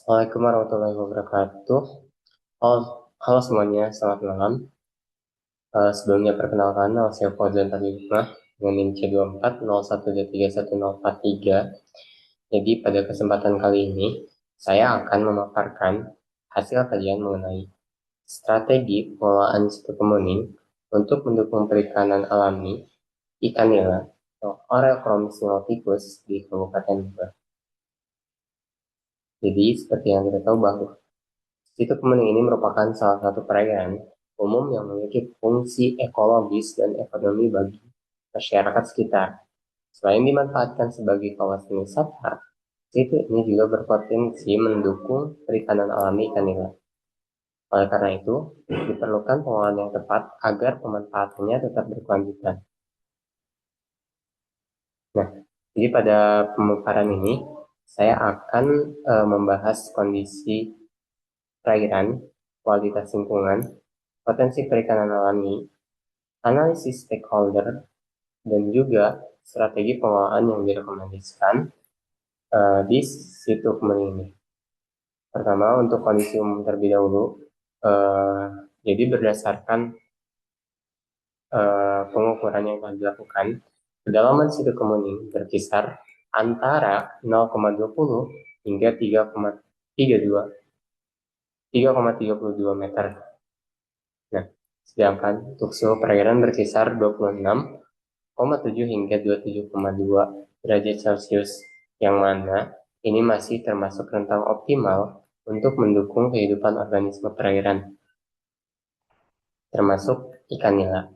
Assalamualaikum warahmatullahi wabarakatuh. Halo semuanya, selamat malam. Sebelumnya perkenalkan, nama saya Fauzan Talibah dengan NIM C2401231043. Jadi pada kesempatan kali ini, saya akan memaparkan hasil kajian mengenai strategi pengelolaan situ kemuning untuk mendukung perikanan alami ikan nila atau Oreochromis niloticus di Kabupaten Bogor. Jadi seperti yang kita tahu bahwa situ kemuning ini merupakan salah satu perairan umum yang memiliki fungsi ekologis dan ekonomi bagi masyarakat sekitar. Selain dimanfaatkan sebagai kawasan wisata, situ ini juga berpotensi mendukung perikanan alami ikan nila. Oleh karena itu, diperlukan pengelolaan yang tepat agar pemanfaatannya tetap berkelanjutan. Nah, jadi pada pemaparan ini, saya akan membahas kondisi perairan, kualitas lingkungan, potensi perikanan alami, analisis stakeholder, dan juga strategi pengelolaan yang direkomendasikan di situ kemuning ini. Pertama, untuk kondisi umum terlebih dahulu, jadi berdasarkan pengukuran yang telah dilakukan, kedalaman situ kemuning berkisar antara 0,20 hingga 3,32 meter. Nah, sedangkan untuk suhu perairan berkisar 26,7 hingga 27,2 derajat Celcius, yang mana ini masih termasuk rentang optimal untuk mendukung kehidupan organisme perairan, termasuk ikan nila.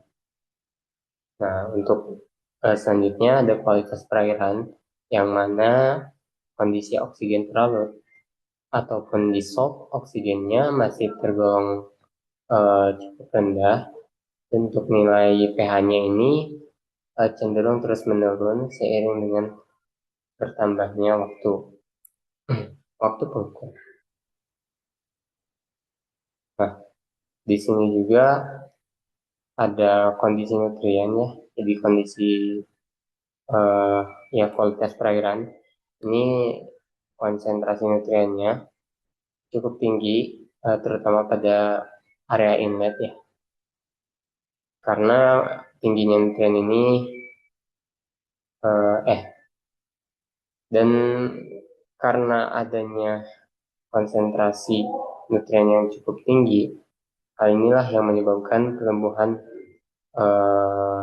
Nah, untuk selanjutnya ada kualitas perairan, yang mana kondisi oksigen terlalu ataupun dissolved oksigennya masih tergolong cukup rendah. Untuk nilai pH-nya ini cenderung terus menurun seiring dengan bertambahnya waktu pengukur. Nah, di sini juga ada kondisi nutrien ya, jadi kondisi eh, ya kualitas perairan ini konsentrasi nutriennya cukup tinggi, terutama pada area inlet ya, karena tingginya nutrien ini eh, eh dan karena adanya konsentrasi nutrien yang cukup tinggi, hal inilah yang menyebabkan pertumbuhan eh,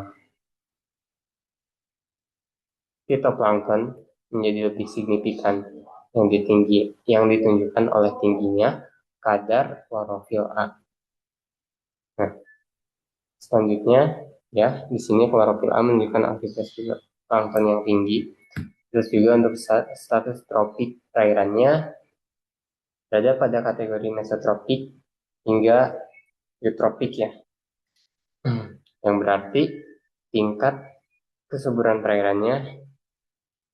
fitoplankton menjadi lebih signifikan, yang ditunjukkan oleh tingginya kadar klorofil A. Nah, selanjutnya ya di sini klorofil A menunjukkan aktivitas plankton yang tinggi. Terus juga untuk status tropik perairannya berada pada kategori mesotropik hingga eutropik ya. Yang berarti tingkat kesuburan perairannya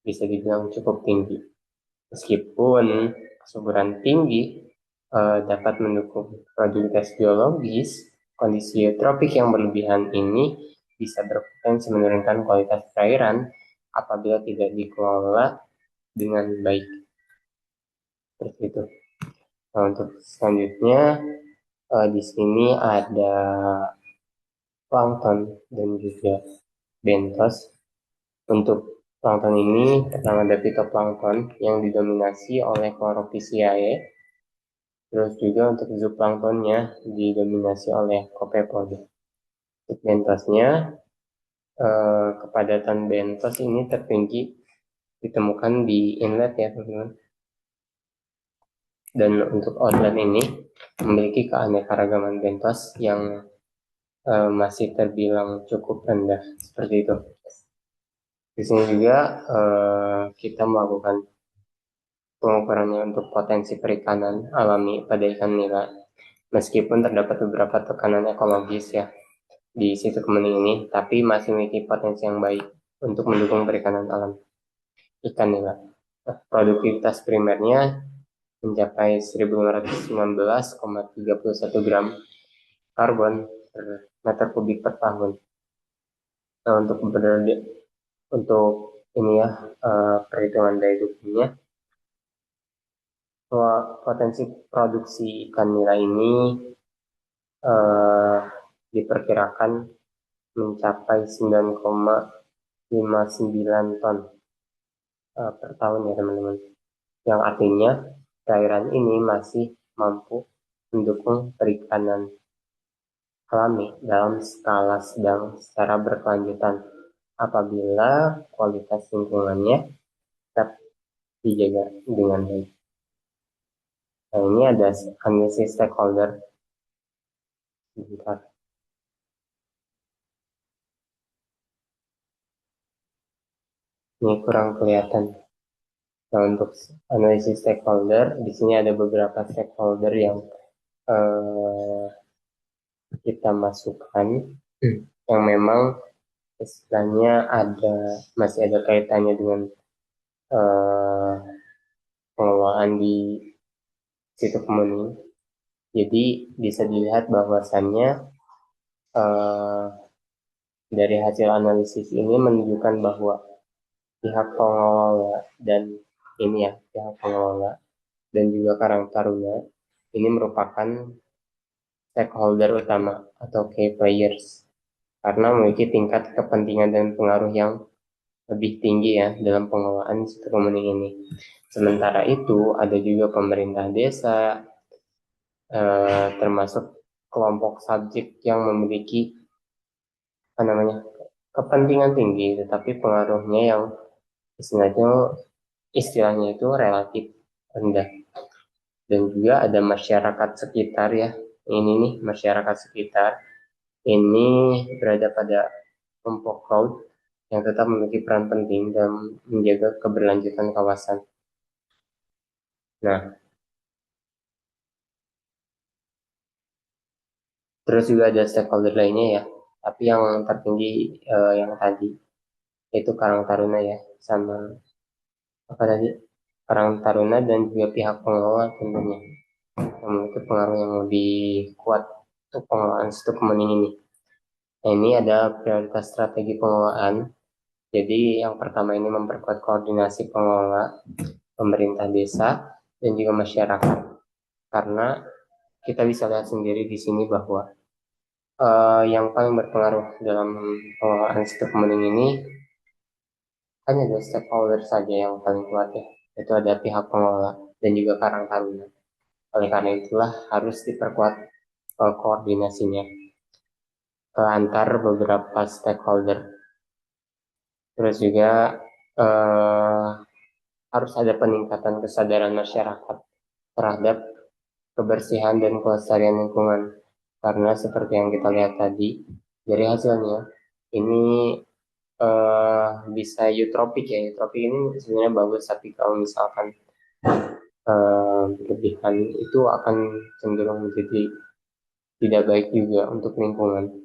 bisa dibilang cukup tinggi. Meskipun kesuburan tinggi dapat mendukung produktivitas biologis, kondisi tropik yang berlebihan ini bisa berpotensi menurunkan kualitas perairan apabila tidak dikelola dengan baik. Seperti itu. Nah, untuk selanjutnya di sini ada plankton dan juga bentos. Untuk plankton ini pertama ada phytoplankton yang didominasi oleh Chlorophyceae. Terus juga untuk zooplanktonnya didominasi oleh Copepoda. Untuk bentosnya, kepadatan bentos ini tertinggi ditemukan di inlet ya teman-teman. Dan untuk outlet ini memiliki keanekaragaman bentos yang masih terbilang cukup rendah seperti itu. Di sini juga kita melakukan pengukurannya untuk potensi perikanan alami pada ikan nila. Meskipun terdapat beberapa tekanan ekologis ya di situ kemuning ini, tapi masih memiliki potensi yang baik untuk mendukung perikanan alam ikan nila. Nah, produktivitas primernya mencapai 1519,31 gram karbon per meter kubik per tahun. Nah, untuk ini ya perhitungan daya dukungnya potensi produksi ikan nila ini diperkirakan mencapai 9,59 ton per tahun ya teman-teman. Yang artinya perairan ini masih mampu mendukung perikanan alami dalam skala sedang secara berkelanjutan apabila kualitas lingkungannya tetap dijaga dengan baik. Nah, ini ada analisis stakeholder. Bentar. Ini kurang kelihatan. Nah, untuk analisis stakeholder, di sini ada beberapa stakeholder yang kita masukkan, yang memang istilahnya masih ada kaitannya dengan pengelolaan di situ Kemuning. Jadi bisa dilihat bahwasannya dari hasil analisis ini menunjukkan bahwa pihak pengelola pihak pengelola dan juga Karang Taruna ini merupakan stakeholder utama atau key players karena memiliki tingkat kepentingan dan pengaruh yang lebih tinggi ya dalam pengelolaan situ Kemuning ini. Sementara itu ada juga pemerintah desa, termasuk kelompok subjek yang memiliki kepentingan tinggi, tetapi pengaruhnya yang istilahnya itu relatif rendah. Dan juga ada masyarakat sekitar ya. Ini nih masyarakat sekitar ini berada pada kelompok crowd yang tetap memiliki peran penting dalam menjaga keberlanjutan kawasan. Nah, terus juga ada stakeholder lainnya ya, tapi yang tertinggi yang tadi itu Karang Taruna ya, sama apa tadi, Karang Taruna dan juga pihak pengelola tentunya yang memiliki pengaruh yang lebih kuat untuk pengelolaan situ Kemuning ini. Nah, ini ada prioritas strategi pengelolaan. Jadi yang pertama ini memperkuat koordinasi pengelola, pemerintah desa, dan juga masyarakat. Karena kita bisa lihat sendiri di sini bahwa yang paling berpengaruh dalam pengelolaan situ Kemuning ini hanya ada stakeholder saja yang paling kuat ya, yaitu ada pihak pengelola dan juga Karang Taruna. Oleh karena itulah harus diperkuat koordinasinya antar beberapa stakeholder. Terus juga harus ada peningkatan kesadaran masyarakat terhadap kebersihan dan kelestarian lingkungan. Karena seperti yang kita lihat tadi dari hasilnya, ini bisa eutropik ya. Eutropik ini sebenarnya bagus, tapi kalau misalkan berlebihan itu akan cenderung menjadi tidak baik juga untuk lingkungan.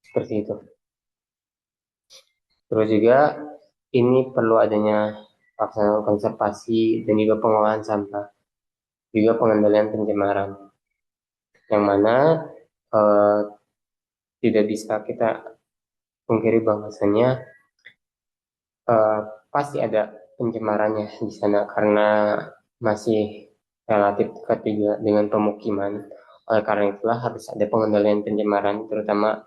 Seperti itu. Terus juga ini perlu adanya pelaksanaan konservasi dan juga pengolahan sampah, juga pengendalian pencemaran, yang mana tidak bisa kita pungkiri bahwasanya pasti ada pencemarannya di sana karena masih relatif dekat juga dengan pemukiman. Oleh karena itulah harus ada pengendalian pencemaran, terutama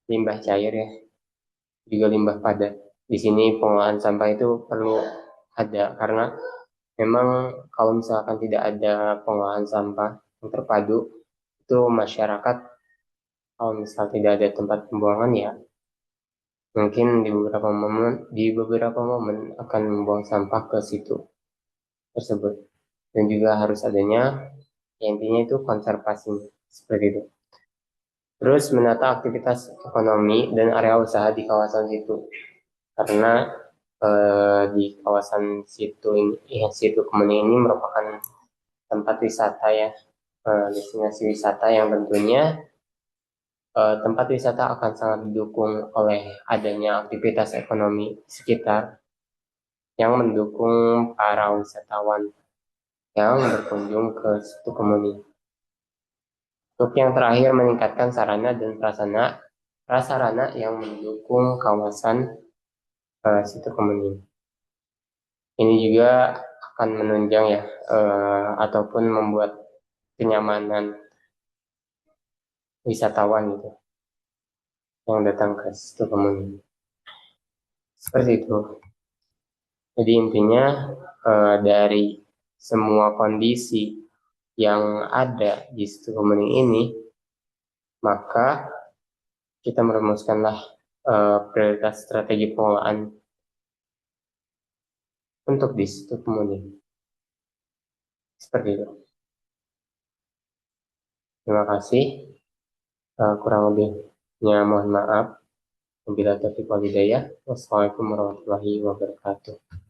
limbah cair ya, juga limbah padat. Di sini pengolahan sampah itu perlu ada karena memang kalau misalkan tidak ada pengolahan sampah yang terpadu, itu masyarakat kalau misal tidak ada tempat pembuangan ya mungkin di beberapa momen akan membuang sampah ke situ tersebut. Dan juga harus adanya intinya itu konservasi seperti itu. Terus menata aktivitas ekonomi dan area usaha di kawasan situ karena di kawasan situ situ Kemuning ini merupakan tempat wisata ya, destinasi wisata yang tentunya tempat wisata akan sangat didukung oleh adanya aktivitas ekonomi sekitar yang mendukung para wisatawan yang berkunjung ke situ Kemuning. Untuk yang terakhir meningkatkan sarana dan prasarana yang mendukung kawasan situ Kemuning. Ini juga akan menunjang ya, ataupun membuat kenyamanan wisatawan gitu yang datang ke situ kemudian. Seperti itu. Jadi intinya dari semua kondisi yang ada di situ kemudian ini, maka kita merumuskanlah prioritas strategi pengelolaan untuk di situ kemudian. Seperti itu. Terima kasih. Kurang lebihnya mohon maaf. Wabillahi taufiq wal hidayah. Wassalamualaikum warahmatullahi wabarakatuh.